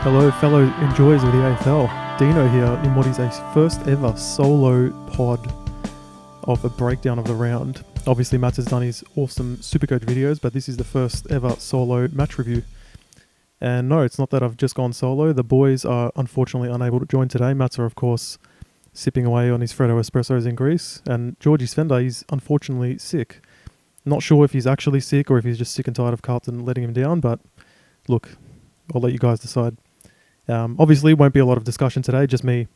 Hello, fellow enjoyers of the AFL. Deano here in what is a first ever solo pod of a breakdown of the round. Obviously, Matt has done his awesome Supercoach videos, but this is the first ever solo match review. And no, it's not that I've just gone solo. The boys are unfortunately unable to join today. Matt's are, of course, sipping away on his Freddo espressos in Greece. And Georgie Svenda, he's unfortunately sick. Not sure if he's actually sick or if he's just sick and tired of Carlton letting him down, but look, I'll let you guys decide. Obviously, won't be a lot of discussion today, just me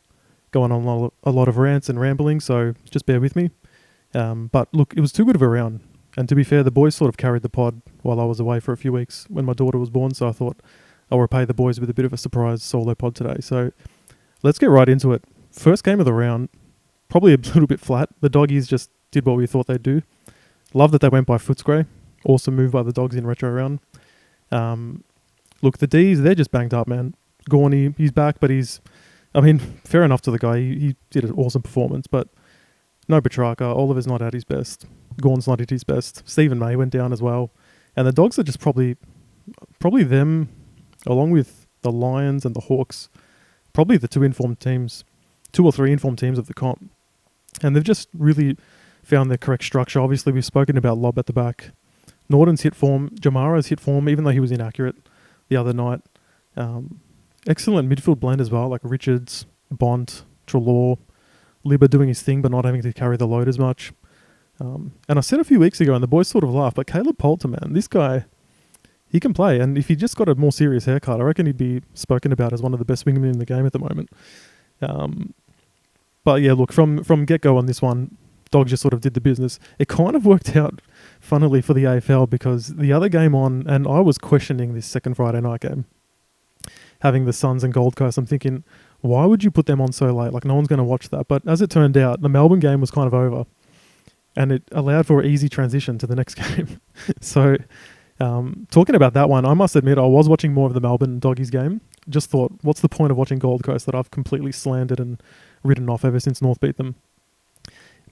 going on a lot of rants and rambling, so just bear with me. But look, it was too good of a round. And to be fair, the boys sort of carried the pod while I was away for a few weeks when my daughter was born, so I thought I'll repay the boys with a bit of a surprise solo pod today. So let's get right into it. First game of the round, probably a little bit flat. The doggies just did what we thought they'd do. Love that they went by Footscray. Awesome move by the dogs in retro round. Look, the Ds, they're just banged up, man. Gorney, he's back, but fair enough to the guy. He did an awesome performance, but no Petrarca. Oliver's not at his best. Gorn's not at his best. Stephen May went down as well. And the dogs are just probably them, along with the Lions and the Hawks, probably the two or three informed teams of the comp. And they've just really found their correct structure. Obviously, we've spoken about Lobb at the back. Norton's hit form. Jamara's hit form, even though he was inaccurate the other night. Excellent midfield blend as well, like Richards, Bont, Treloar, Libba doing his thing but not having to carry the load as much. And I said a few weeks ago, and the boys sort of laughed, but Caleb Poulter, man, this guy, he can play. And if he just got a more serious haircut, I reckon he'd be spoken about as one of the best wingmen in the game at the moment. But yeah, look, from get-go on this one, Dogs just sort of did the business. It kind of worked out, funnily, for the AFL because the other game on, and I was questioning this second Friday night game, having the Suns and Gold Coast, I'm thinking, why would you put them on so late? Like, no one's going to watch that. But as it turned out, the Melbourne game was kind of over. And it allowed for an easy transition to the next game. So, talking about that one, I must admit, I was watching more of the Melbourne Doggies game. Just thought, what's the point of watching Gold Coast that I've completely slandered and written off ever since North beat them?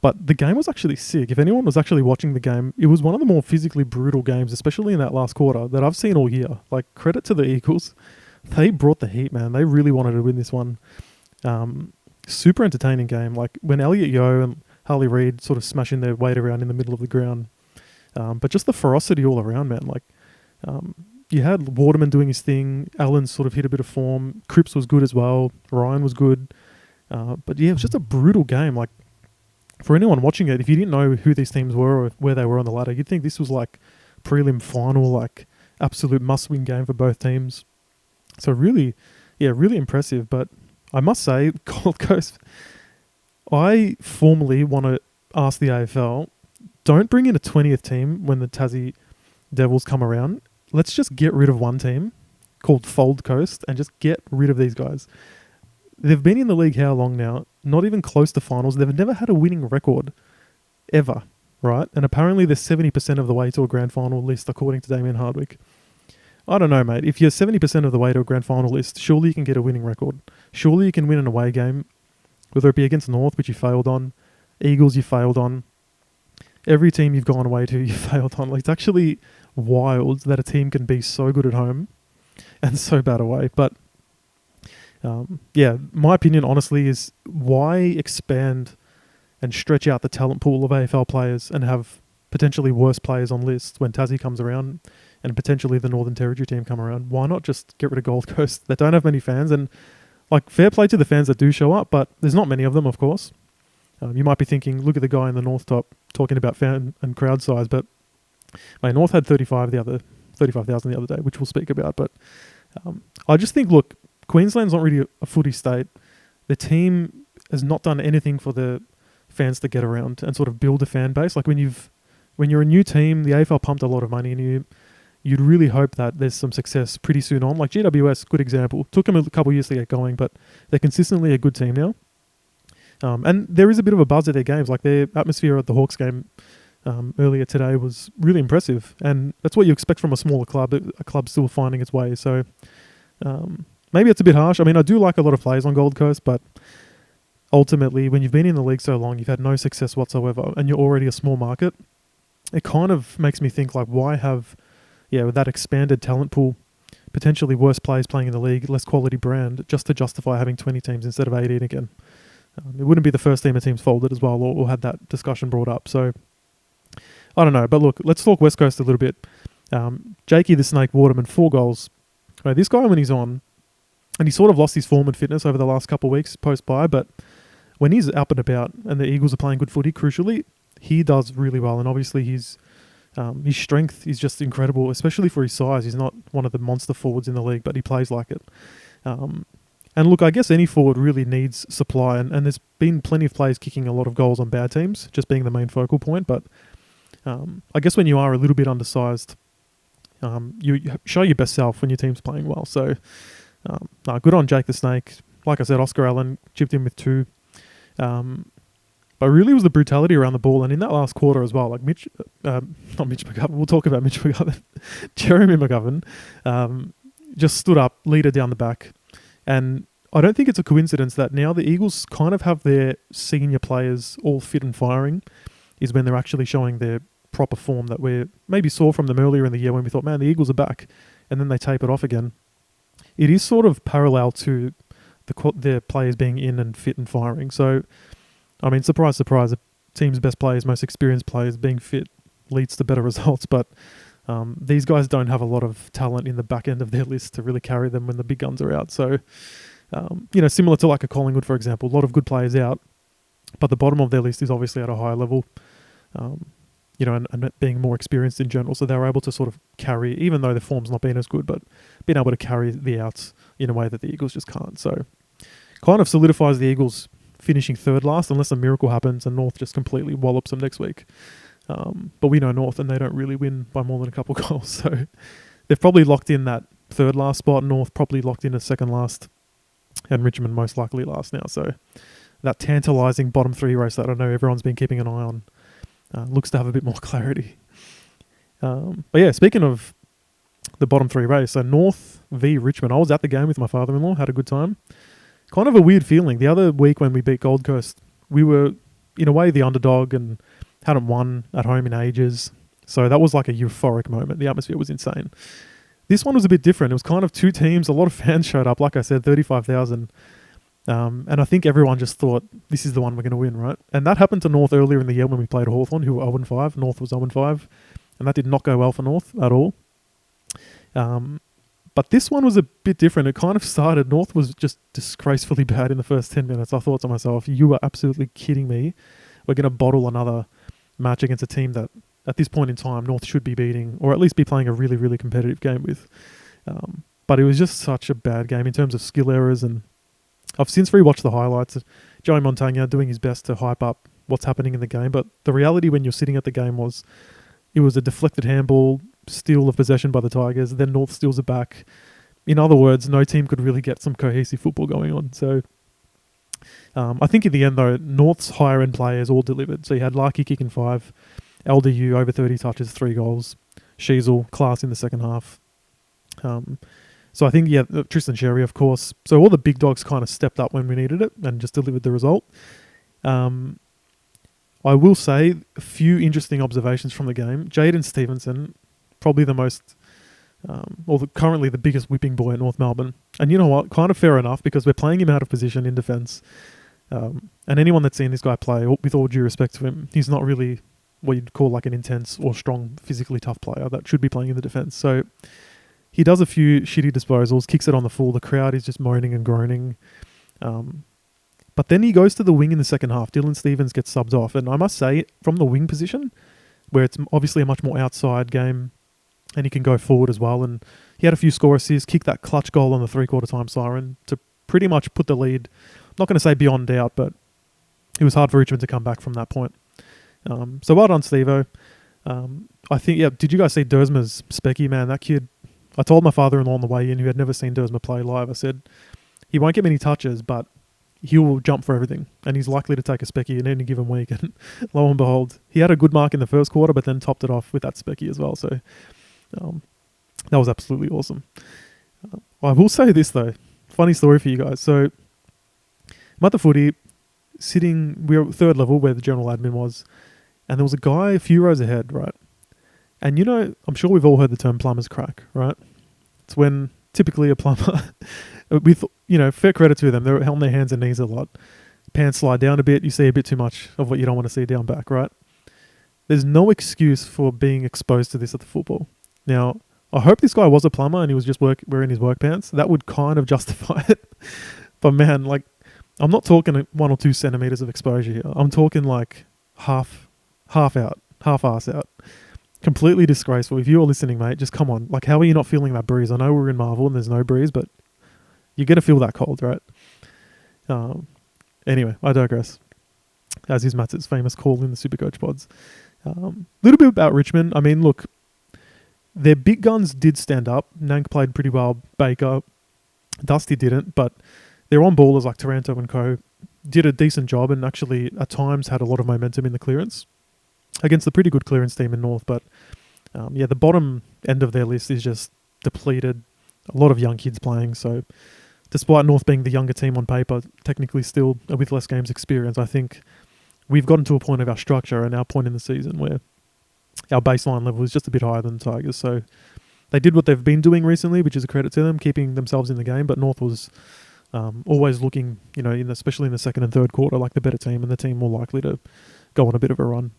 But the game was actually sick. If anyone was actually watching the game, it was one of the more physically brutal games, especially in that last quarter, that I've seen all year. Like, credit to the Eagles. They brought the heat, man. They really wanted to win this one. Super entertaining game. Like when Elliot Yeo and Harley Reid sort of smashing their weight around in the middle of the ground. But just the ferocity all around, man. Like you had Waterman doing his thing. Allen sort of hit a bit of form. Cripps was good as well. Ryan was good. But yeah, it was just a brutal game. Like for anyone watching it, if you didn't know who these teams were or where they were on the ladder, you'd think this was like prelim final, like absolute must-win game for both teams. So really impressive. But I must say, Gold Coast, I formally want to ask the AFL, don't bring in a 20th team when the Tassie Devils come around. Let's just get rid of one team called Fold Coast and just get rid of these guys. They've been in the league how long now? Not even close to finals. They've never had a winning record, ever, right? And apparently they're 70% of the way to a grand final list, according to Damien Hardwick. I don't know, mate. If you're 70% of the way to a grand final list, surely you can get a winning record. Surely you can win an away game, whether it be against North, which you failed on, Eagles you failed on, every team you've gone away to you failed on. Like, it's actually wild that a team can be so good at home and so bad away. But my opinion, honestly, is why expand and stretch out the talent pool of AFL players and have potentially worse players on lists when Tassie comes around and potentially the Northern Territory team come around? Why not just get rid of Gold Coast? They don't have many fans, and like fair play to the fans that do show up, but there's not many of them, of course. You might be thinking, look at the guy in the North top talking about fan and crowd size, but my North had 35,000 the other day, which we'll speak about. But I just think, look, Queensland's not really a footy state. The team has not done anything for the fans to get around and sort of build a fan base. Like when you're a new team, the AFL pumped a lot of money in you. You'd really hope that there's some success pretty soon on. Like GWS, good example. Took them a couple of years to get going, but they're consistently a good team now. And there is a bit of a buzz at their games. Like their atmosphere at the Hawks game earlier today was really impressive. And that's what you expect from a smaller club, a club still finding its way. So maybe it's a bit harsh. I mean, I do like a lot of players on Gold Coast, but ultimately, when you've been in the league so long, you've had no success whatsoever, and you're already a small market, it kind of makes me think, like, why have, with that expanded talent pool, potentially worse players playing in the league, less quality brand, just to justify having 20 teams instead of 18 again. It wouldn't be the first team a team's folded as well, or had that discussion brought up. So, I don't know. But look, let's talk West Coast a little bit. Jakey the Snake Waterman, 4 goals. Right, this guy, when he's on, and he sort of lost his form and fitness over the last couple of weeks post-bye, but when he's up and about and the Eagles are playing good footy, crucially, he does really well. And obviously his strength is just incredible, especially for his size. He's not one of the monster forwards in the league, but he plays like it. And look, I guess any forward really needs supply, and there's been plenty of players kicking a lot of goals on bad teams, just being the main focal point. But I guess when you are a little bit undersized, you show your best self when your team's playing well. So, good on Jake the Snake. Like I said, Oscar Allen chipped in with 2. But really it was the brutality around the ball, and in that last quarter as well, like not Mitch McGovern, we'll talk about Mitch McGovern, Jeremy McGovern, just stood up, leader down the back. And I don't think it's a coincidence that now the Eagles kind of have their senior players all fit and firing, is when they're actually showing their proper form that we maybe saw from them earlier in the year when we thought, man, the Eagles are back, and then they tape it off again. It is sort of parallel to their players being in and fit and firing. So, I mean, surprise, surprise, the team's best players, most experienced players being fit leads to better results. But these guys don't have a lot of talent in the back end of their list to really carry them when the big guns are out. So, similar to like a Collingwood, for example, a lot of good players out, but the bottom of their list is obviously at a higher level, and being more experienced in general. So they were able to sort of carry, even though the form's not been as good, but being able to carry the outs in a way that the Eagles just can't. So kind of solidifies the Eagles finishing 3rd last, unless a miracle happens and North just completely wallops them next week. But we know North, and they don't really win by more than a couple goals. So they've probably locked in that 3rd last spot. North probably locked in a 2nd last, and Richmond most likely last now. So that tantalising bottom 3 race that I know everyone's been keeping an eye on looks to have a bit more clarity. But yeah, speaking of the bottom 3 race, so North v Richmond. I was at the game with my father-in-law, had a good time. Kind of a weird feeling. The other week when we beat Gold Coast, we were, in a way, the underdog and hadn't won at home in ages. So that was like a euphoric moment. The atmosphere was insane. This one was a bit different. It was kind of 2 teams. A lot of fans showed up. Like I said, 35,000. And I think everyone just thought, this is the one we're going to win, right? And that happened to North earlier in the year when we played Hawthorn, who were 0-5. North was 0-5. And that did not go well for North at all. But this one was a bit different. It kind of started, North was just disgracefully bad in the first 10 minutes. I thought to myself, you are absolutely kidding me. We're going to bottle another match against a team that, at this point in time, North should be beating, or at least be playing a really, really competitive game with. But it was just such a bad game in terms of skill errors, and I've since rewatched the highlights. Joey Montagna doing his best to hype up what's happening in the game, but the reality when you're sitting at the game was it was a deflected handball, steal of possession by the Tigers, then North steals it back. In other words, no team could really get some cohesive football going on. So I think in the end, though, North's higher-end players all delivered. So you had Larky kicking 5, LDU over 30 touches, 3 goals, Sheasel, class in the second half. So I think, yeah, Tristan Sherry, of course. So all the big dogs kind of stepped up when we needed it and just delivered the result. I will say a few interesting observations from the game. Jaden Stevenson, probably the most, currently the biggest whipping boy at North Melbourne. And you know what? Kind of fair enough, because we're playing him out of position in defence. And anyone that's seen this guy play, with all due respect to him, he's not really what you'd call like an intense or strong, physically tough player that should be playing in the defence. So he does a few shitty disposals, kicks it on the full. The crowd is just moaning and groaning. But then he goes to the wing in the second half. Dylan Stevens gets subbed off. And I must say, from the wing position, where it's obviously a much more outside game, and he can go forward as well. And he had a few score assists, kicked that clutch goal on the 3/4 time siren to pretty much put the lead, I'm not going to say beyond doubt, but it was hard for Richmond to come back from that point. So well done, Steve-O. I think, yeah, did you guys see Dersma's specky, man? That kid, I told my father-in-law on the way in, who had never seen Dersma play live, I said, he won't get many touches, but he will jump for everything, and he's likely to take a specky in any given week. And lo and behold, he had a good mark in the first quarter, but then topped it off with that specky as well. So that was absolutely awesome. I will say this, though. Funny story for you guys. So I'm at the footy, we were at 3rd level where the general admin was, and there was a guy a few rows ahead, right? And you know, I'm sure we've all heard the term plumber's crack, right? It's when typically a plumber. With, fair credit to them, they're on their hands and knees a lot. Pants slide down a bit, you see a bit too much of what you don't want to see down back, right? There's no excuse for being exposed to this at the football. Now, I hope this guy was a plumber and he was just wearing his work pants. That would kind of justify it. But man, like, I'm not talking 1 or 2 centimeters of exposure here. I'm talking like half out, half ass out. Completely disgraceful. If you're listening, mate, just come on. Like, how are you not feeling that breeze? I know we're in Marvel and there's no breeze, but you're going to feel that cold, right? Anyway, I digress. As is Matt's famous call in the Supercoach pods. Little bit about Richmond. I mean, look, their big guns did stand up. Nank played pretty well. Baker, Dusty didn't, but their on-ballers like Taranto and co did a decent job and actually at times had a lot of momentum in the clearance against a pretty good clearance team in North. But the bottom end of their list is just depleted. A lot of young kids playing. So despite North being the younger team on paper, technically still with less games experience, I think we've gotten to a point of our structure and our point in the season where our baseline level is just a bit higher than the Tigers. So they did what they've been doing recently, which is a credit to them, keeping themselves in the game. But North was always looking, especially in the second and third quarter, like the better team and the team more likely to go on a bit of a run.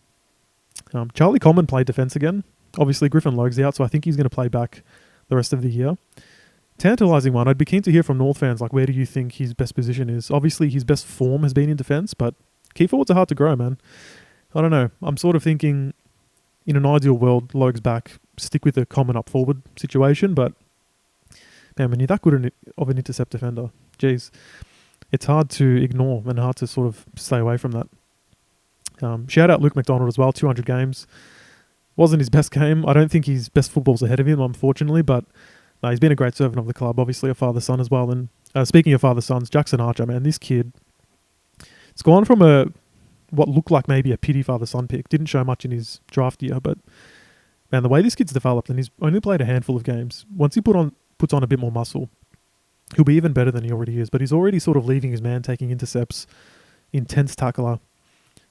Charlie Coleman played defence again. Obviously, Griffin Logue's out, so I think he's going to play back the rest of the year. Tantalising one. I'd be keen to hear from North fans, like, where do you think his best position is? Obviously, his best form has been in defence, but key forwards are hard to grow, man. I don't know. I'm sort of thinking, in an ideal world, Logue's back, stick with the common up forward situation, but man, when you're that good of an intercept defender, geez, it's hard to ignore and hard to sort of stay away from that. Shout out Luke McDonald as well, 200 games. Wasn't his best game. I don't think his best football's ahead of him, unfortunately, but no, he's been a great servant of the club, obviously a father-son as well. And speaking of father-sons, Jackson Archer, man, this kid, it's gone from what looked like maybe a pity father-son pick. Didn't show much in his draft year, but man, the way this kid's developed, and he's only played a handful of games, once he puts on a bit more muscle, he'll be even better than he already is. But he's already sort of leaving his man, taking intercepts, intense tackler,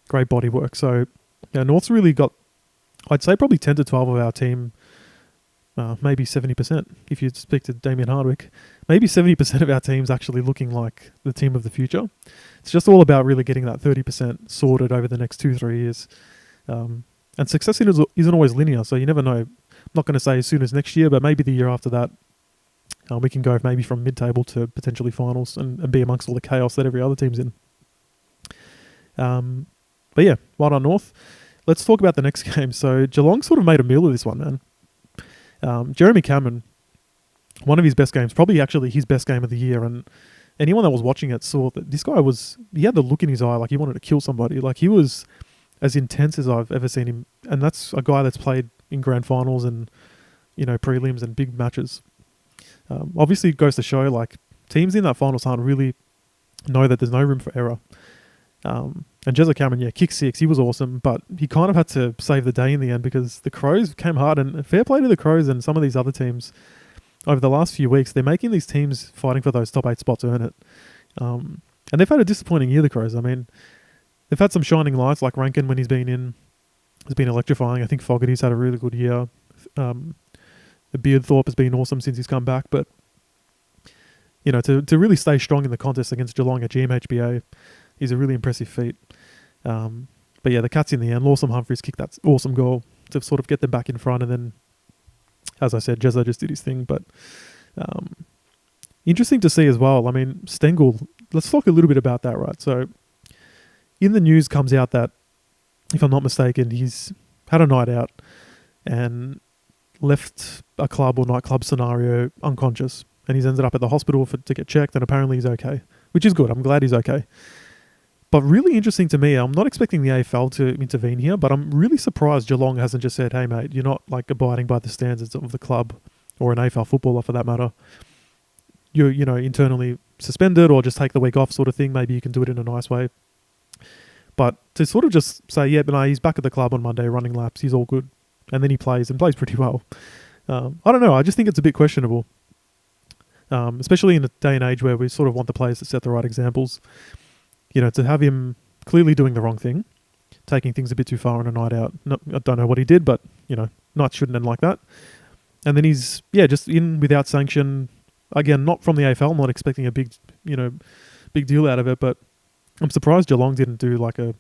great body work. So North's really got, I'd say probably 10 to 12 of our team, maybe 70%, if you speak to Damien Hardwick, maybe 70% of our team's actually looking like the team of the future. It's just all about really getting that 30% sorted over the next 2-3 years. And success isn't always linear, so you never know. I'm not going to say as soon as next year, but maybe the year after that, we can go maybe from mid-table to potentially finals and be amongst all the chaos that every other team's in. But yeah, well done North. Let's talk about the next game. So Geelong sort of made a meal of this one, man. Jeremy Cameron, one of his best games, probably actually his best game of the year, and anyone that was watching it saw that this guy he had the look in his eye like he wanted to kill somebody. Like, he was as intense as I've ever seen him, and that's a guy that's played in grand finals and, prelims and big matches. Obviously, it goes to show, like, teams in that finals hunt really know that there's no room for error. And Jezza Cameron, kick 6, he was awesome, but he kind of had to save the day in the end because the Crows came hard, and fair play to the Crows and some of these other teams over the last few weeks. They're making these teams fighting for those top 8 spots earn it. And they've had a disappointing year, the Crows. I mean, they've had some shining lights, like Rankin when he's been in, has been electrifying. I think Fogarty's had a really good year. Beardthorpe has been awesome since he's come back, but to really stay strong in the contest against Geelong at GMHBA is a really impressive feat. But yeah, the Cats in the end, Lawson Humphries kicked that awesome goal to sort of get them back in front, and then, as I said, Jezza just did his thing. But interesting to see as well. I mean, Stengel, let's talk a little bit about that, right? So in the news comes out that, if I'm not mistaken, he's had a night out and left a club or nightclub scenario unconscious, and he's ended up at the hospital to get checked, and apparently he's okay, which is good. I'm glad he's okay. But really interesting to me, I'm not expecting the AFL to intervene here, but I'm really surprised Geelong hasn't just said, hey mate, you're not like abiding by the standards of the club, or an AFL footballer for that matter. You're, internally suspended, or just take the week off sort of thing. Maybe you can do it in a nice way. But to sort of just say, yeah, but no, he's back at the club on Monday running laps, he's all good. And then he plays pretty well. I don't know, I just think it's a bit questionable. Especially in a day and age where we sort of want the players to set the right examples. To have him clearly doing the wrong thing, taking things a bit too far on a night out. I don't know what he did, but, nights shouldn't end like that. And then he's, just in without sanction, Again, not from the AFL. I'm not expecting a big deal out of it, but I'm surprised Geelong didn't do like a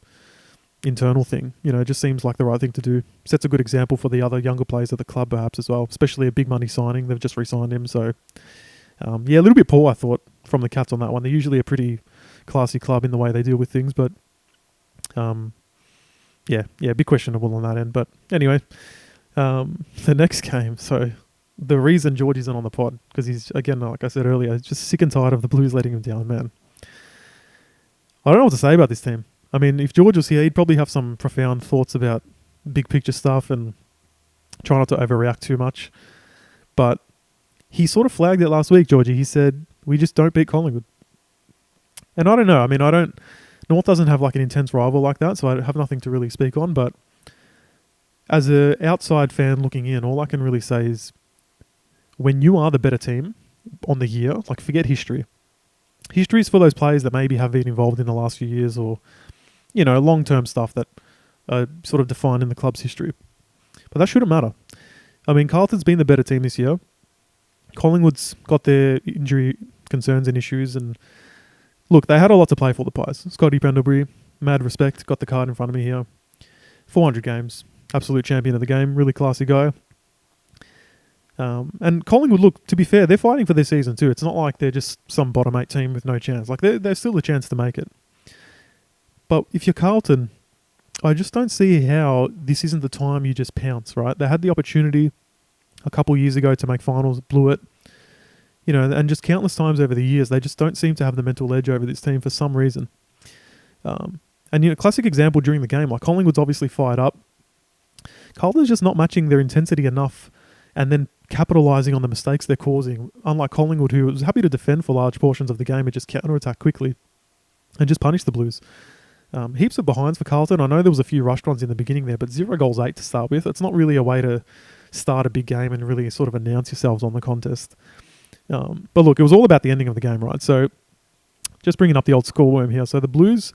internal thing. It just seems like the right thing to do. Sets a good example for the other younger players at the club perhaps as well, especially a big money signing. They've just re-signed him, so a little bit poor I thought from the Cats on that one. They're usually a pretty classy club in the way they deal with things, but a bit questionable on that end. But anyway, the next game, so the reason George isn't on the pod, because he's, again, like I said earlier, just sick and tired of the Blues letting him down, man. I don't know what to say about this team. I mean, if George was here, he'd probably have some profound thoughts about big picture stuff and try not to overreact too much. But he sort of flagged it last week, Georgie. He said, we just don't beat Collingwood. And I don't know. I mean, North doesn't have like an intense rival like that, so I have nothing to really speak on. But as an outside fan looking in, all I can really say is when you are the better team on the year, like forget history. History is for those players that maybe have been involved in the last few years or, long-term stuff that are sort of defined in the club's history. But that shouldn't matter. I mean, Carlton's been the better team this year. Collingwood's got their injury concerns and issues. And look, they had a lot to play for, the Pies. Scotty Pendlebury, mad respect, got the card in front of me here. 400 games, absolute champion of the game, really classy guy. And Collingwood, look, to be fair, they're fighting for their season too. It's not like they're just some bottom 8 team with no chance. Like, there's still a chance to make it. But if you're Carlton, I just don't see how this isn't the time you just pounce, right? They had the opportunity a couple years ago to make finals, blew it. And just countless times over the years, they just don't seem to have the mental edge over this team for some reason. Classic example during the game, like Collingwood's obviously fired up. Carlton's just not matching their intensity enough and then capitalising on the mistakes they're causing. Unlike Collingwood, who was happy to defend for large portions of the game and just counter-attack quickly and just punish the Blues. Heaps of behinds for Carlton. I know there was a few rushed runs in the beginning there, but 0 goals 8 to start with. It's not really a way to start a big game and really sort of announce yourselves on the contest. But look, it was all about the ending of the game, right? So just bringing up the old scoreworm here. So the Blues,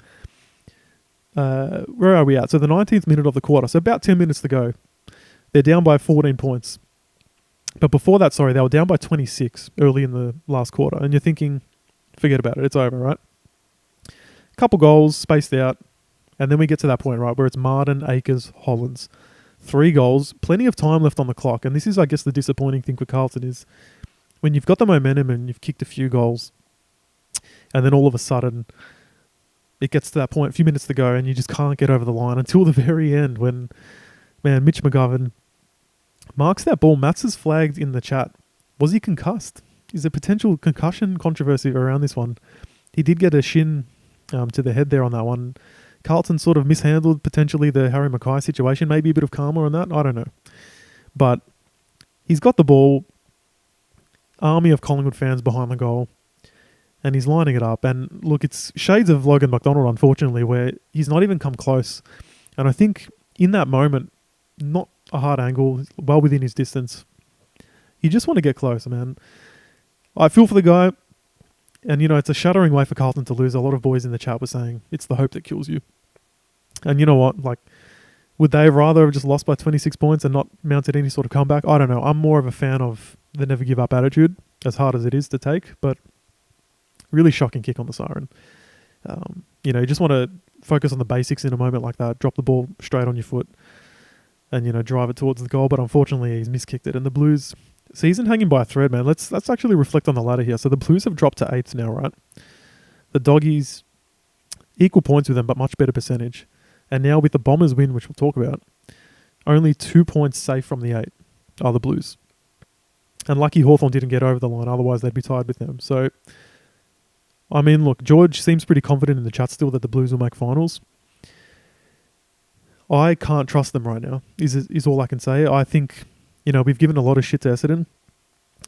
where are we at? So the 19th minute of the quarter. So about 10 minutes to go. They're down by 14 points. But before that, they were down by 26 early in the last quarter. And you're thinking, forget about it. It's over, right? Couple goals spaced out. And then we get to that point, right, where it's Martin, Akers, Hollands. 3 goals, plenty of time left on the clock. And this is, I guess, the disappointing thing for Carlton is when you've got the momentum and you've kicked a few goals, and then all of a sudden it gets to that point, a few minutes to go, and you just can't get over the line until the very end when, man, Mitch McGovern marks that ball. Mats has flagged in the chat. Was he concussed? Is there potential concussion controversy around this one? He did get a shin to the head there on that one. Carlton sort of mishandled potentially the Harry Mackay situation. Maybe a bit of karma on that. I don't know. But he's got the ball. Army of Collingwood fans behind the goal. And he's lining it up. And look, it's shades of Logan McDonald, unfortunately, where he's not even come close. And I think in that moment, not a hard angle, well within his distance, you just want to get closer, man. I feel for the guy. And, it's a shuddering way for Carlton to lose. A lot of boys in the chat were saying, it's the hope that kills you. And you know what? Like, would they rather have just lost by 26 points and not mounted any sort of comeback? I don't know. I'm more of a fan of the never give up attitude, as hard as it is to take. But really shocking kick on the siren. You just want to focus on the basics in a moment like that. Drop the ball straight on your foot and, drive it towards the goal. But unfortunately, he's miskicked it. And the Blues, season hanging by a thread, man. Let's actually reflect on the ladder here. So the Blues have dropped to 8th now, right? The Doggies, equal points with them, but much better percentage. And now with the Bombers win, which we'll talk about, only 2 points safe from the 8 are the Blues. And lucky Hawthorn didn't get over the line, otherwise they'd be tied with them. So, I mean, look, George seems pretty confident in the chat still that the Blues will make finals. I can't trust them right now, is all I can say. I think, we've given a lot of shit to Essendon,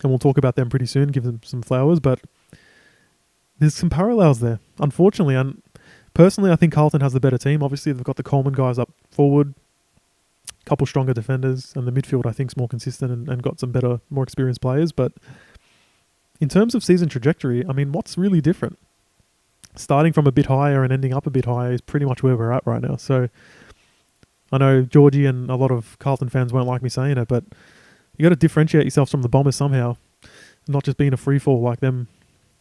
and we'll talk about them pretty soon, give them some flowers, but there's some parallels there, unfortunately. And personally, I think Carlton has the better team. Obviously, they've got the Coleman guys up forward, a couple stronger defenders, and the midfield, I think, is more consistent and got some better, more experienced players. But in terms of season trajectory, I mean, what's really different? Starting from a bit higher and ending up a bit higher is pretty much where we're at right now. So I know Georgie and a lot of Carlton fans won't like me saying it, but you got to differentiate yourself from the Bombers somehow. not just being a free fall like them.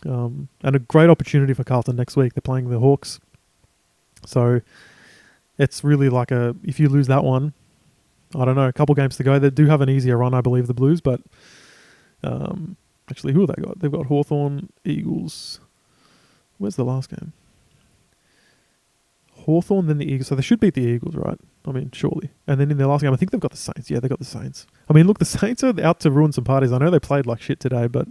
And a great opportunity for Carlton next week. They're playing the Hawks. So it's really like if you lose that one, I don't know, a couple games to go. They do have an easier run, I believe, the Blues, but actually, who have they got? They've got Hawthorn, Eagles. Where's the last game? Hawthorn, then the Eagles. So they should beat the Eagles, right? I mean, surely. And then in their last game, I think they've got the Saints. Yeah, they got the Saints. I mean, look, the Saints are out to ruin some parties. I know they played like shit today, but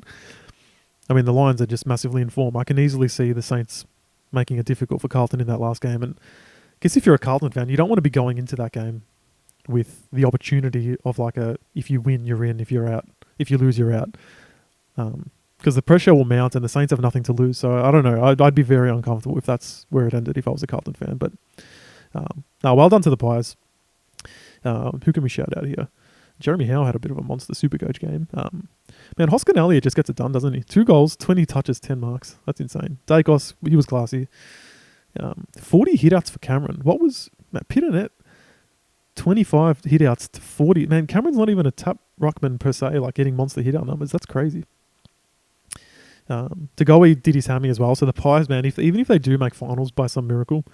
I mean, the Lions are just massively in form. I can easily see the Saints making it difficult for Carlton in that last game. And I guess if you're a Carlton fan, you don't want to be going into that game with the opportunity of like if you win, you're in. If you're out, if you lose, you're out. Because the pressure will mount and the Saints have nothing to lose. So I don't know. I'd be very uncomfortable if that's where it ended if I was a Carlton fan. But well done to the Pies. Who can we shout out here? Jeremy Howe had a bit of a monster Supercoach game. Man, Hoskin Elliott just gets it done, doesn't he? 2 goals, 20 touches, 10 marks. That's insane. Dacos, he was classy. 40 hitouts for Cameron. What was Pitternet? 25 hitouts to 40. Man, Cameron's not even a tap ruckman per se, like getting monster hitout numbers. That's crazy. Tagoe did his hammy as well. So the Pies, man, even if they do make finals by some miracle,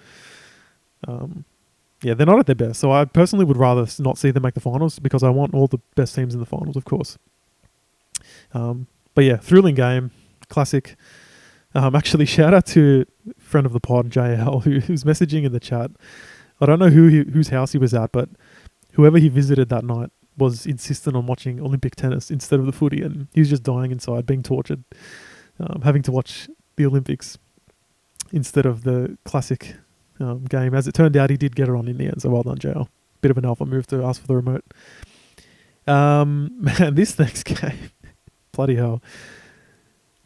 yeah, they're not at their best. So I personally would rather not see them make the finals because I want all the best teams in the finals, of course. But yeah, thrilling game, classic. Actually, shout out to friend of the pod, JL, who's messaging in the chat. I don't know whose house he was at, but whoever he visited that night was insistent on watching Olympic tennis instead of the footy, and he was just dying inside, being tortured, having to watch the Olympics instead of the classic game. As it turned out, he did get it on in the end, so well done, JL. Bit of an alpha move to ask for the remote. Man, this next game, bloody hell.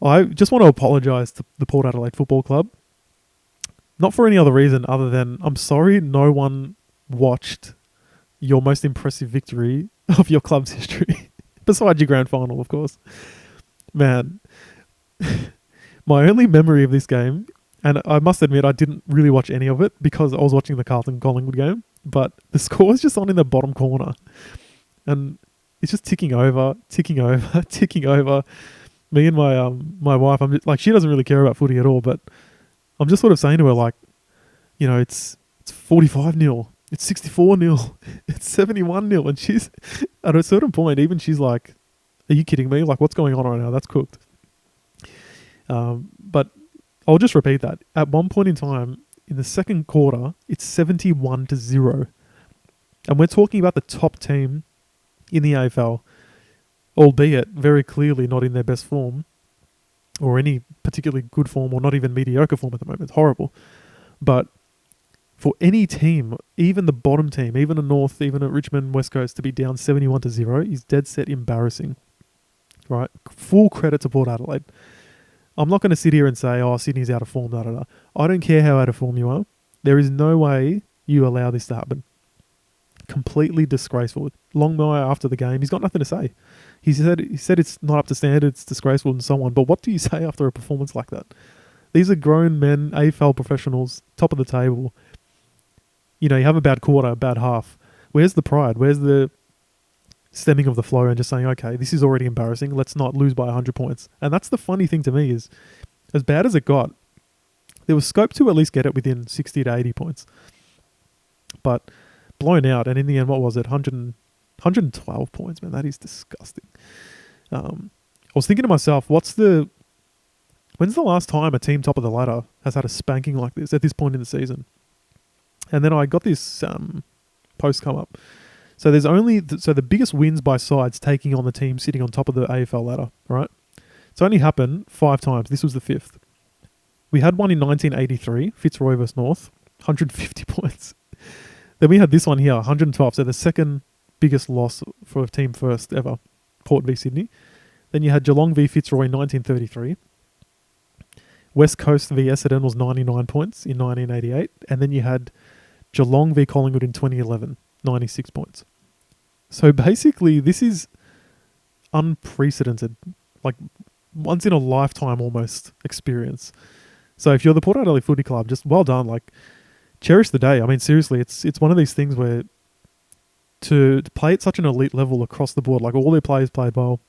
I just want to apologise to the Port Adelaide Football Club. Not for any other reason other than I'm sorry no one watched your most impressive victory of your club's history. Besides your grand final, of course. Man, my only memory of this game, and I must admit I didn't really watch any of it because I was watching the Carlton-Collingwood game, but the score was just on in the bottom corner. And it's just ticking over. Me and my wife, I'm just, like, she doesn't really care about footy at all, but I'm just sort of saying to her, like, you know, it's 45-0, it's 64-0, it's 71-0, and she's at a certain point, even she's like, "Are you kidding me? Like, what's going on right now? That's cooked." But I'll just repeat that. At one point in time, in the second quarter, it's 71-0, and we're talking about the top team in the AFL. Albeit very clearly not in their best form or any particularly good form or not even mediocre form at the moment. It's horrible. But for any team, even the bottom team, even a North, even a Richmond, West Coast, to be down 71-0 is dead set embarrassing. Right? Full credit to Port Adelaide. I'm not going to sit here and say, oh, Sydney's out of form, da da da. I don't care how out of form you are. There is no way you allow this to happen. Completely disgraceful. Longmire after the game, he's got nothing to say. He said it's not up to standard, it's disgraceful and so on. But what do you say after a performance like that? These are grown men, AFL professionals, top of the table. You know, you have a bad quarter, a bad half. Where's the pride? Where's the stemming of the flow and just saying, okay, this is already embarrassing. Let's not lose by 100 points. And that's the funny thing to me is, as bad as it got, there was scope to at least get it within 60 to 80 points. But blown out, and in the end, what was it? 112 points, man. That is disgusting. I was thinking to myself, when's the last time a team top of the ladder has had a spanking like this at this point in the season? And then I got this post come up. So there's the biggest wins by sides taking on the team sitting on top of the AFL ladder, right? It's only happened 5 times. This was the 5th. We had one in 1983, Fitzroy vs North, 150 points. Then we had this one here, 112. So the second biggest loss for a team first ever, Port v Sydney. Then you had Geelong v Fitzroy in 1933. West Coast v Essendon was 99 points in 1988. And then you had Geelong v Collingwood in 2011, 96 points. So basically, this is unprecedented, like once in a lifetime almost experience. So if you're the Port Adelaide Footy Club, just well done. Like, cherish the day. I mean, seriously, it's one of these things where to play at such an elite level across the board, like all their players played well.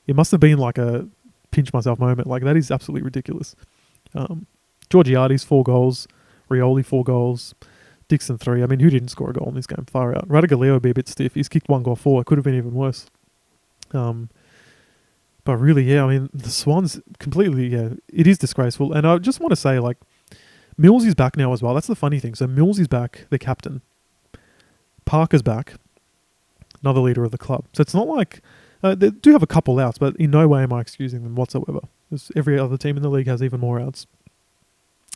It must have been like a pinch myself moment. Like, that is absolutely ridiculous. Georgiades, 4 goals. Rioli, 4 goals. Dixon, 3. I mean, who didn't score a goal in this game? Far out. Radigaleo would be a bit stiff. He's kicked 1 goal 4. It could have been even worse. But really, yeah, I mean, the Swans completely, yeah, it is disgraceful. And I just want to say, like, Mills is back now as well. That's the funny thing. So Mills is back, the captain. Parker's back, another leader of the club. So it's not like, they do have a couple outs, but in no way am I excusing them whatsoever. Every other team in the league has even more outs.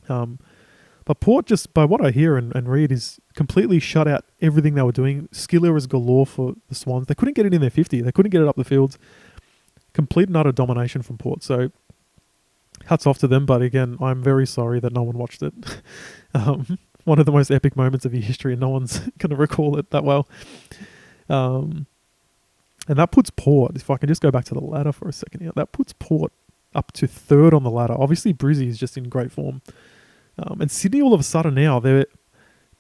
But Port, just by what I hear and read, is completely shut out everything they were doing. Skill errors galore for the Swans. They couldn't get it in their 50. They couldn't get it up the field. Complete and utter domination from Port. So hats off to them. But again, I'm very sorry that no one watched it. One of the most epic moments of your history, and no one's going to recall it that well. And that puts Port, if I can just go back to the ladder for a second here, that puts Port up to 3rd on the ladder. Obviously, Brizzy is just in great form. And Sydney, all of a sudden now, they're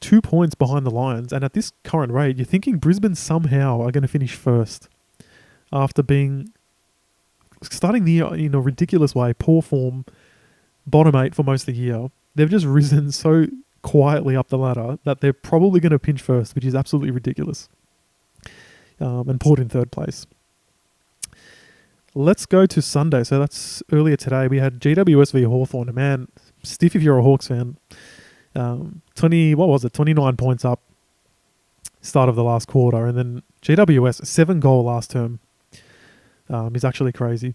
2 points behind the Lions. And at this current rate, you're thinking Brisbane somehow are going to finish 1st after starting the year in a ridiculous way, poor form, bottom 8 for most of the year. They've just risen so quietly up the ladder that they're probably going to pinch 1st, which is absolutely ridiculous. And Port in 3rd place. Let's go to Sunday. So that's earlier today. We had GWS v Hawthorn. Man, stiff if you're a Hawks fan. 29 points up, start of the last quarter. And then GWS, 7-goal last term. Is actually crazy.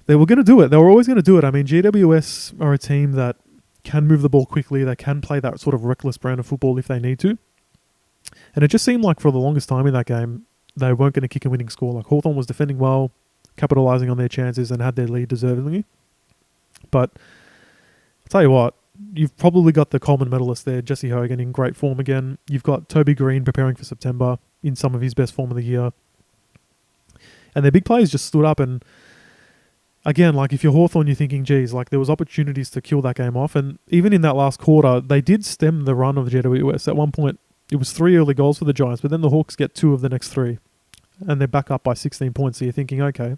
They were going to do it. They were always going to do it. I mean, GWS are a team that can move the ball quickly. They can play that sort of reckless brand of football if they need to. And it just seemed like for the longest time in that game, they weren't going to kick a winning score. Like, Hawthorn was defending well, capitalising on their chances, and had their lead deservedly. But I'll tell you what, you've probably got the Coleman medalist there, Jesse Hogan, in great form again. You've got Toby Green preparing for September in some of his best form of the year. And their big players just stood up. And again, like, if you're Hawthorn, you're thinking, geez, like, there was opportunities to kill that game off. And even in that last quarter, they did stem the run of the GWS. At one point, it was 3 early goals for the Giants, but then the Hawks get 2 of the next 3. And they're back up by 16 points. So you're thinking, okay,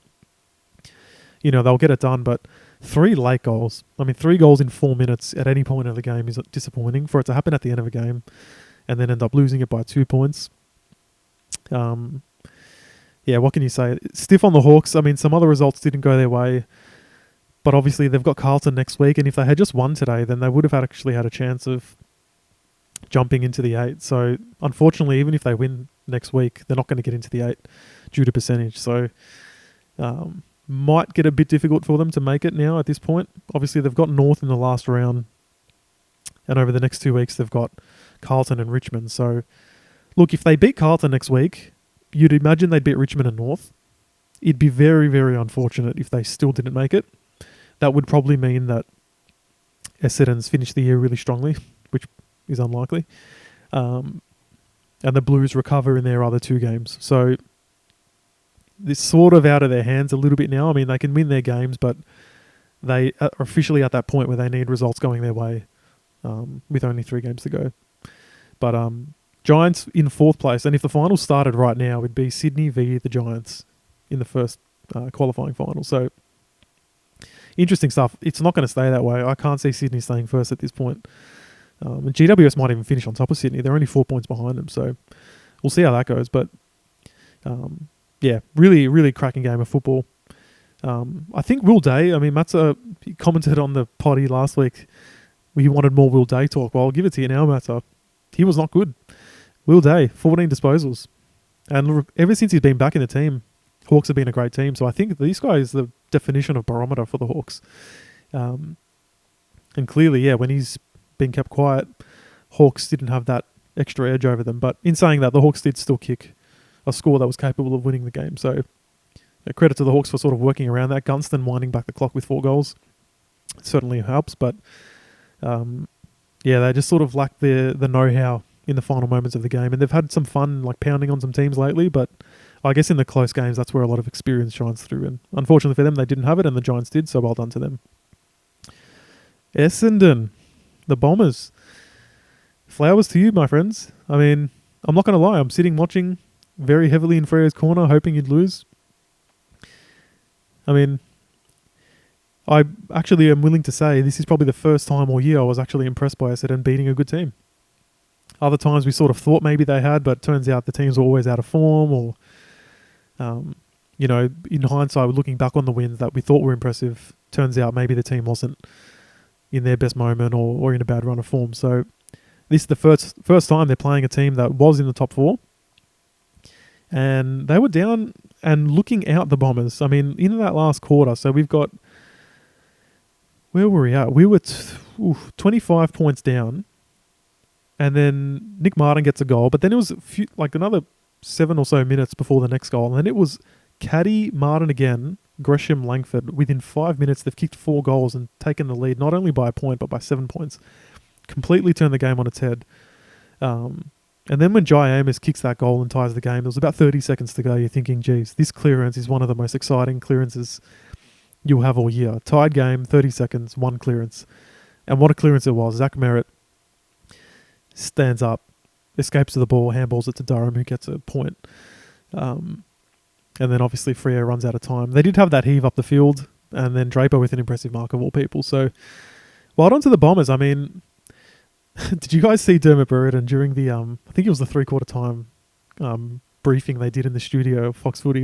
they'll get it done. But 3 late goals. I mean, 3 goals in 4 minutes at any point of the game is disappointing. For it to happen at the end of a game and then end up losing it by 2 points. Yeah, what can you say? Stiff on the Hawks. I mean, some other results didn't go their way. But obviously, they've got Carlton next week. And if they had just won today, then they would have actually had a chance of jumping into the 8. So, unfortunately, even if they win next week, they're not going to get into the 8 due to percentage. So, might get a bit difficult for them to make it now at this point. Obviously, they've got North in the last round. And over the next 2 weeks, they've got Carlton and Richmond. So, look, if they beat Carlton next week, you'd imagine they'd beat Richmond and North. It'd be very, very unfortunate if they still didn't make it. That would probably mean that Essendon's finished the year really strongly, which is unlikely. And the Blues recover in their other 2 games. So it's sort of out of their hands a little bit now. I mean, they can win their games, but they are officially at that point where they need results going their way with only 3 games to go. But Giants in 4th place, and if the final started right now, it'd be Sydney v the Giants in the first qualifying final. So, interesting stuff. It's not going to stay that way. I can't see Sydney staying first at this point. And GWS might even finish on top of Sydney. They're only 4 points behind them, so we'll see how that goes. But, yeah, really, really cracking game of football. I think Will Day, I mean, Matza commented on the potty last week. He wanted more Will Day talk. Well, I'll give it to you now, Matza. He was not good. Will Day, 14 disposals. And ever since he's been back in the team, Hawks have been a great team. So I think this guy is the definition of barometer for the Hawks. And clearly, yeah, when he's been kept quiet, Hawks didn't have that extra edge over them. But in saying that, the Hawks did still kick a score that was capable of winning the game. So credit to the Hawks for sort of working around that. Gunston winding back the clock with 4 goals. It certainly helps. But yeah, they just sort of lack the know-how in the final moments of the game. And they've had some fun, like, pounding on some teams lately, but I guess in the close games, that's where a lot of experience shines through. And unfortunately for them, they didn't have it, and the Giants did, so well done to them. Essendon, the Bombers. Flowers to you, my friends. I mean, I'm not going to lie, I'm sitting watching very heavily in Freya's corner, hoping you'd lose. I mean, I actually am willing to say this is probably the first time all year I was actually impressed by Essendon beating a good team. Other times we sort of thought maybe they had, but turns out the teams were always out of form, or in hindsight, looking back on the wins that we thought were impressive, turns out maybe the team wasn't in their best moment or in a bad run of form. So this is the first time they're playing a team that was in the top four, and they were down and looking out the Bombers. I mean, in that last quarter, so we've got, where were we at? We were 25 points down, and then Nick Martin gets a goal, but then it was another 7 or so minutes before the next goal, and then it was Caddy, Martin again, Gresham, Langford. Within 5 minutes, they've kicked 4 goals and taken the lead, not only by a point, but by 7 points. Completely turned the game on its head. And then when Jai Amos kicks that goal and ties the game, there was about 30 seconds to go. You're thinking, geez, this clearance is one of the most exciting clearances you'll have all year. Tied game, 30 seconds, 1 clearance. And what a clearance it was. Zach Merritt stands up, escapes to the ball, handballs it to Durham, who gets a point. And then obviously Freo runs out of time. They did have that heave up the field, and then Draper with an impressive mark of all people. So, well done to the Bombers. I mean, did you guys see Dermot Burriton during the, I think it was the 3/4 time briefing they did in the studio of Fox Footy,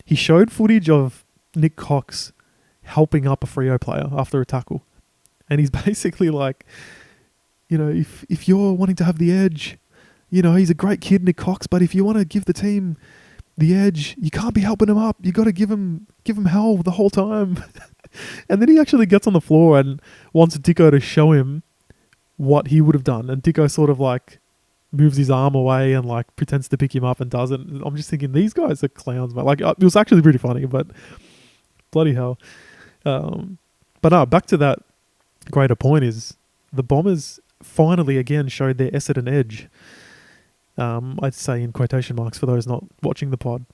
he showed footage of Nick Cox helping up a Freo player after a tackle. And he's basically like, if you're wanting to have the edge, he's a great kid, Nick Cox, but if you want to give the team the edge, you can't be helping him up. You got to give him hell the whole time. And then he actually gets on the floor and wants Dicko to show him what he would have done. And Dicko sort of like moves his arm away and like pretends to pick him up and doesn't. I'm just thinking, these guys are clowns, man. Like, it was actually pretty funny, but bloody hell. But no, back to that greater point is the Bombers finally again showed their Essendon edge. I'd say in quotation marks for those not watching the pod.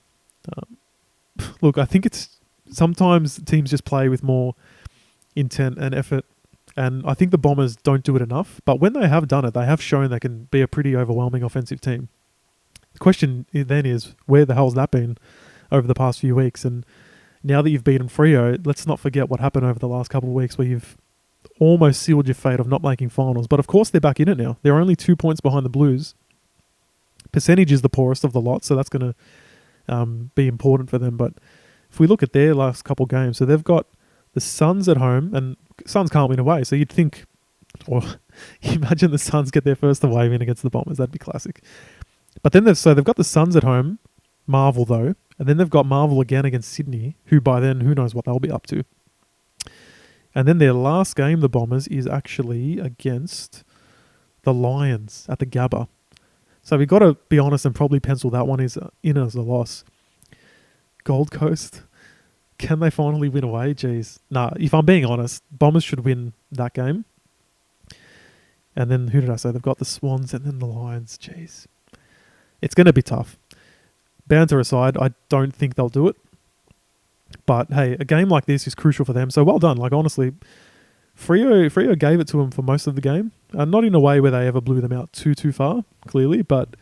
Look, I think it's sometimes teams just play with more intent and effort, and I think the Bombers don't do it enough. But when they have done it, they have shown they can be a pretty overwhelming offensive team. The question then is, where the hell's that been over the past few weeks? And now that you've beaten Freo, let's not forget what happened over the last couple of weeks where you've almost sealed your fate of not making finals. But of course they're back in it now. They're only 2 points behind the Blues. Percentage is the poorest of the lot, so that's going to be important for them. But if we look at their last couple games, so they've got the Suns at home, and Suns can't win away. So you'd think, or imagine the Suns get their first away win against the Bombers. That'd be classic. But then they've got the Suns at home, Marvel though, and then they've got Marvel again against Sydney, who by then, who knows what they'll be up to. And then their last game, the Bombers, is actually against the Lions at the Gabba. So we've got to be honest and probably pencil that one in as a loss. Gold Coast, can they finally win away? Jeez. Nah, if I'm being honest, Bombers should win that game. And then who did I say? They've got the Swans and then the Lions. Jeez. It's going to be tough. Banter aside, I don't think they'll do it. But hey, a game like this is crucial for them. So well done. Like, honestly, Freo gave it to them for most of the game. Not in a way where they ever blew them out too far, clearly, but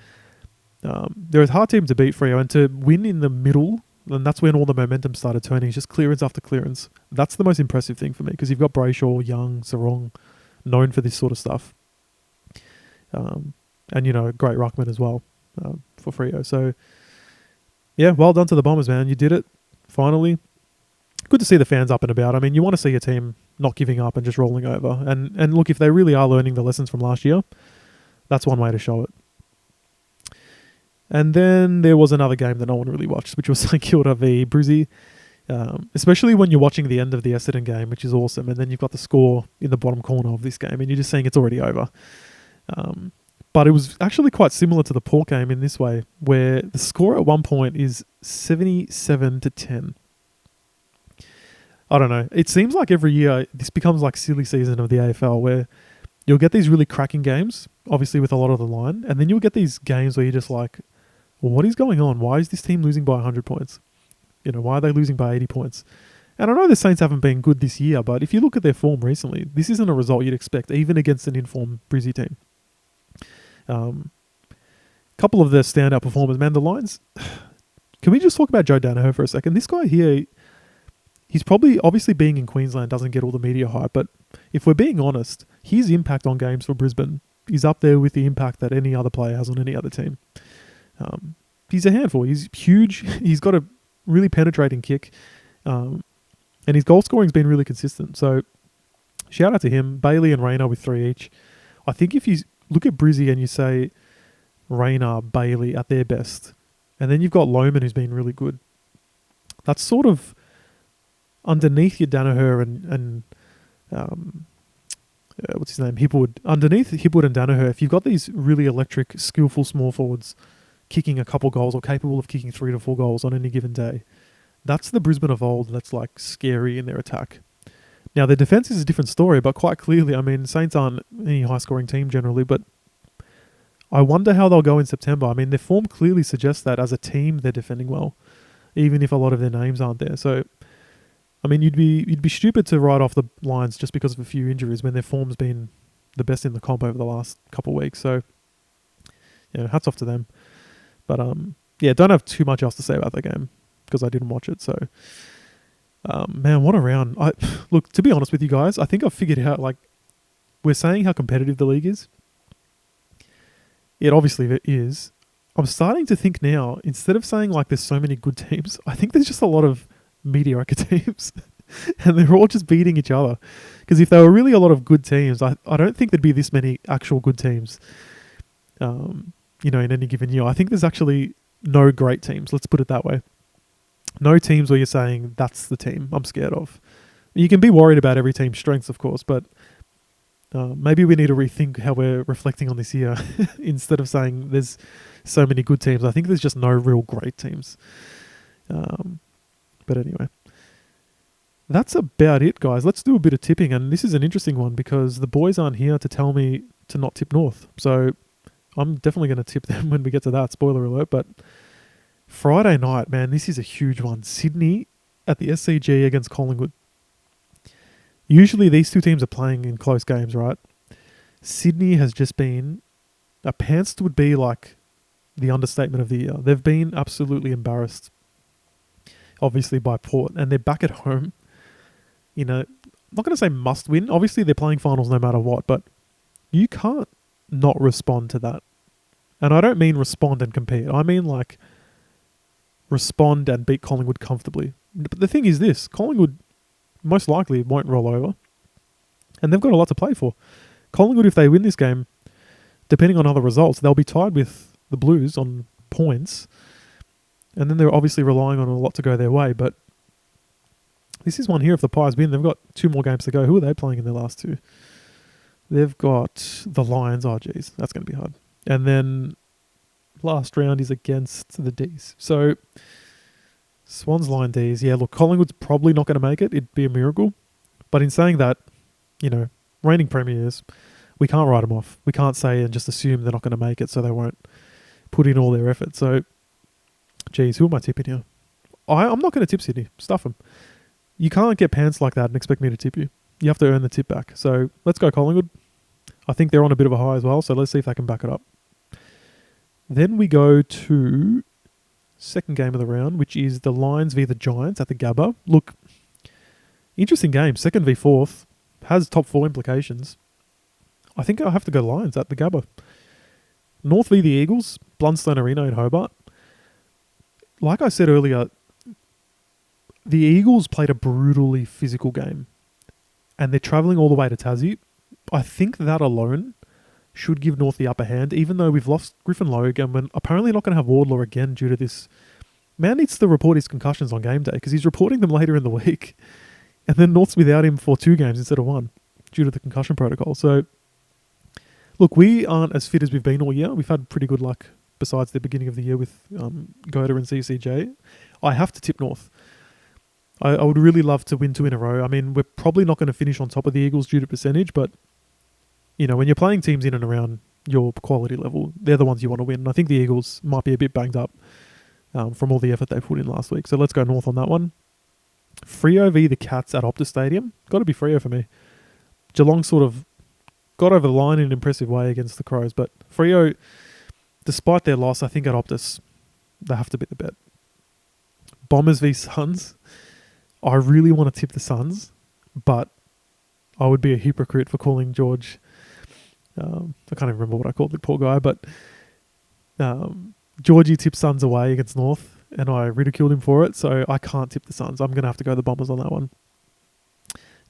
they're a hard team to beat, Freo, and to win in the middle, and that's when all the momentum started turning. It's just clearance after clearance. That's the most impressive thing for me, because you've got Brayshaw, Young, Sarong, known for this sort of stuff. And, great ruckman as well for Freo. So, yeah, well done to the Bombers, man. You did it, finally. Good to see the fans up and about. I mean, you want to see a team not giving up and just rolling over. And look, if they really are learning the lessons from last year, that's one way to show it. And then there was another game that no one really watched, which was St Kilda v Brizzy. Especially when you're watching the end of the Essendon game, which is awesome. And then you've got the score in the bottom corner of this game, and you're just saying it's already over. But it was actually quite similar to the Port game in this way, where the score at one point is 77-10. I don't know. It seems like every year this becomes like silly season of the AFL, where you'll get these really cracking games, obviously with a lot of the line, and then you'll get these games where you're just like, well, what is going on? Why is this team losing by 100 points? Why are they losing by 80 points? And I know the Saints haven't been good this year, but if you look at their form recently, this isn't a result you'd expect, even against an informed Brizzy team. Couple of the standout performers, man. The Lions. Can we just talk about Deano for a second? This guy here, he's probably, obviously being in Queensland doesn't get all the media hype, but if we're being honest, his impact on games for Brisbane is up there with the impact that any other player has on any other team. He's a handful. He's huge. He's got a really penetrating kick. And his goal scoring's been really consistent. So shout out to him. Bailey and Rayner with 3 each. I think if you look at Brizzy and you say Rayner, Bailey at their best, and then you've got Lohman who's been really good, that's sort of underneath your Danaher and what's his name? Hipwood. Underneath Hipwood and Danaher, if you've got these really electric, skillful small forwards kicking a couple goals or capable of kicking 3 to 4 goals on any given day, that's the Brisbane of old that's like scary in their attack. Now, their defence is a different story, but quite clearly, I mean, Saints aren't any high-scoring team generally, but I wonder how they'll go in September. I mean, their form clearly suggests that as a team they're defending well, even if a lot of their names aren't there. So, I mean, you'd be stupid to write off the Lions just because of a few injuries when their form's been the best in the comp over the last couple of weeks. So, yeah, hats off to them. But, yeah, don't have too much else to say about the game because I didn't watch it. So, man, what a round. Look, to be honest with you guys, I think I've figured out, like, we're saying how competitive the league is. It obviously is. I'm starting to think now, instead of saying, like, there's so many good teams, I think there's just a lot of mediocre teams. And they're all just beating each other. Because if there were really a lot of good teams, I don't think there'd be this many actual good teams, in any given year. I think there's actually no great teams. Let's put it that way. No teams where you're saying, that's the team I'm scared of. You can be worried about every team's strengths, of course, but maybe we need to rethink how we're reflecting on this year instead of saying there's so many good teams. I think there's just no real great teams. But anyway, that's about it, guys. Let's do a bit of tipping, and this is an interesting one because the boys aren't here to tell me to not tip North. So I'm definitely going to tip them when we get to that, spoiler alert, but Friday night, man, this is a huge one. Sydney at the SCG against Collingwood. Usually these two teams are playing in close games, right? Sydney has just been, a pants would be like the understatement of the year. They've been absolutely embarrassed, obviously, by Port, and they're back at home. I'm not going to say must win. Obviously, they're playing finals no matter what, but you can't not respond to that. And I don't mean respond and compete. I mean like respond and beat Collingwood comfortably. But the thing is this, Collingwood most likely won't roll over. And they've got a lot to play for. Collingwood, if they win this game, depending on other results, they'll be tied with the Blues on points. And then they're obviously relying on a lot to go their way. But this is one here. If the Pies win, they've got 2 more games to go. Who are they playing in their last 2? They've got the Lions. Oh, geez. That's going to be hard. And then last round is against the Ds. So, Swans, Lion, Ds. Yeah, look, Collingwood's probably not going to make it. It'd be a miracle. But in saying that, reigning premiers, we can't write them off. We can't say and just assume they're not going to make it so they won't put in all their effort. So, geez, who am I tipping here? I'm not going to tip Sydney. Stuff them. You can't get pants like that and expect me to tip you. You have to earn the tip back. So, let's go Collingwood. I think they're on a bit of a high as well, so let's see if they can back it up. Then we go to second game of the round, which is the Lions v the Giants at the Gabba. Look, interesting game. Second v fourth. Has top 4 implications. I think I'll have to go Lions at the Gabba. North v the Eagles. Blundstone Arena in Hobart. Like I said earlier, the Eagles played a brutally physical game. And they're travelling all the way to Tassie. I think that alone should give North the upper hand, even though we've lost Griffin Logue and we're apparently not going to have Wardlaw again due to this. Man needs to report his concussions on game day because he's reporting them later in the week. And then North's without him for 2 games instead of 1 due to the concussion protocol. So, look, we aren't as fit as we've been all year. We've had pretty good luck besides the beginning of the year with Goda and CCJ. I have to tip North. I would really love to win 2 in a row. I mean, we're probably not going to finish on top of the Eagles due to percentage, but when you're playing teams in and around your quality level, they're the ones you want to win. And I think the Eagles might be a bit banged up from all the effort they put in last week. So let's go North on that one. Freo v the Cats at Optus Stadium. Got to be Freo for me. Geelong sort of got over the line in an impressive way against the Crows, but Freo, despite their loss, I think at Optus, they have to beat the bet. Bombers v Suns. I really want to tip the Suns, but I would be a hypocrite for calling George. I can't even remember what I called the poor guy, but Georgie tipped Suns away against North, and I ridiculed him for it, so I can't tip the Suns. I'm going to have to go the Bombers on that one.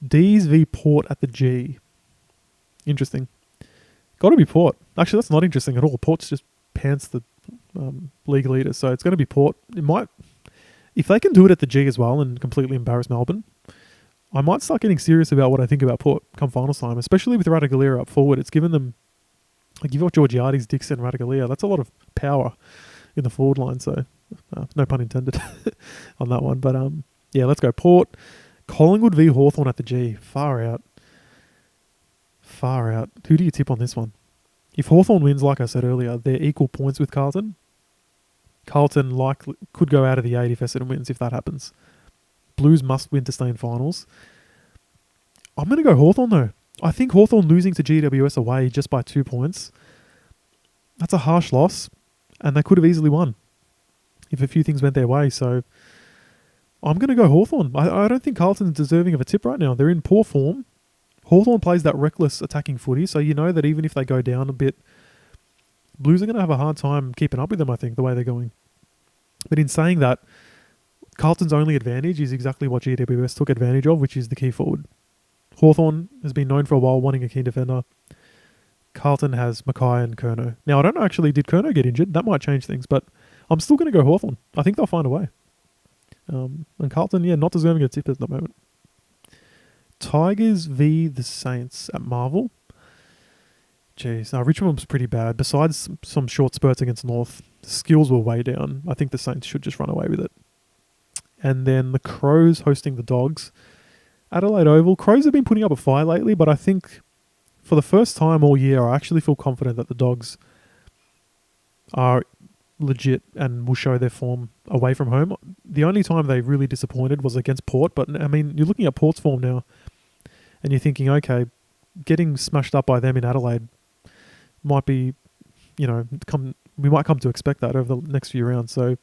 D's v Port at the G. Interesting. Got to be Port. Actually, that's not interesting at all. Port's just pants the league leaders, so it's going to be Port. It might, if they can do it at the G as well and completely embarrass Melbourne, I might start getting serious about what I think about Port come finals time, especially with Ratugolea up forward. It's given them, like, you've got Georgiades, Dixon, Ratugolea. That's a lot of power in the forward line, so no pun intended on that one. But yeah, let's go Port. Collingwood v Hawthorn at the G. Far out. Far out. Who do you tip on this one? If Hawthorn wins, like I said earlier, they're equal points with Carlton. Carlton likely could go out of the 8 if Essendon wins, if that happens. Blues must win to stay in finals. I'm going to go Hawthorn though. I think Hawthorn losing to GWS away just by 2 points, that's a harsh loss, and they could have easily won if a few things went their way. So I'm going to go Hawthorn. I don't think Carlton's deserving of a tip right now. They're in poor form. Hawthorn plays that reckless attacking footy, so you know that even if they go down a bit, Blues are going to have a hard time keeping up with them, I think, the way they're going. But in saying that, Carlton's only advantage is exactly what GWS took advantage of, which is the key forward. Hawthorn has been known for a while wanting a key defender. Carlton has Mackay and Curnow. Now, I don't know actually, did Curnow get injured? That might change things, but I'm still going to go Hawthorn. I think they'll find a way. And Carlton, yeah, not deserving a tip at the moment. Tigers v the Saints at Marvel. Jeez, now Richmond was pretty bad. Besides some short spurts against North, the skills were way down. I think the Saints should just run away with it. And then the Crows hosting the Dogs. Adelaide Oval. Crows have been putting up a fight lately, but I think for the first time all year, I actually feel confident that the Dogs are legit and will show their form away from home. The only time they really disappointed was against Port, but I mean, you're looking at Port's form now, and you're thinking, okay, getting smashed up by them in Adelaide might be, we might come to expect that over the next few rounds. So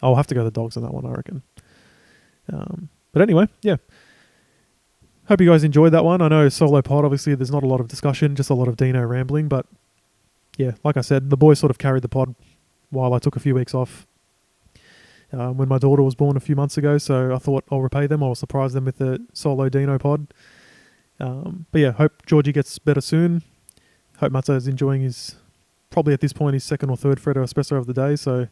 I'll have to go the Dogs on that one, I reckon. But anyway, yeah. Hope you guys enjoyed that one. I know solo pod, obviously, there's not a lot of discussion, just a lot of Deano rambling. But yeah, like I said, the boys sort of carried the pod while I took a few weeks off when my daughter was born a few months ago. So I thought I'll repay them. I'll surprise them with the solo Deano pod. But yeah, hope Georgie gets better soon. Hope Matzo is enjoying his, probably at this point, his second or third Freddo Espresso of the day. So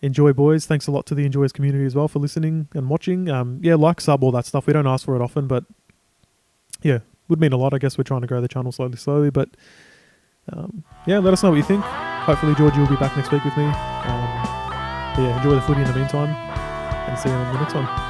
enjoy, boys. Thanks a lot to the Enjoyers community as well for listening and watching. Yeah, like, sub, all that stuff. We don't ask for it often, but yeah, would mean a lot. I guess we're trying to grow the channel slowly. But yeah, let us know what you think. Hopefully Georgie will be back next week with me. But yeah, enjoy the footy in the meantime, and see you on the next one.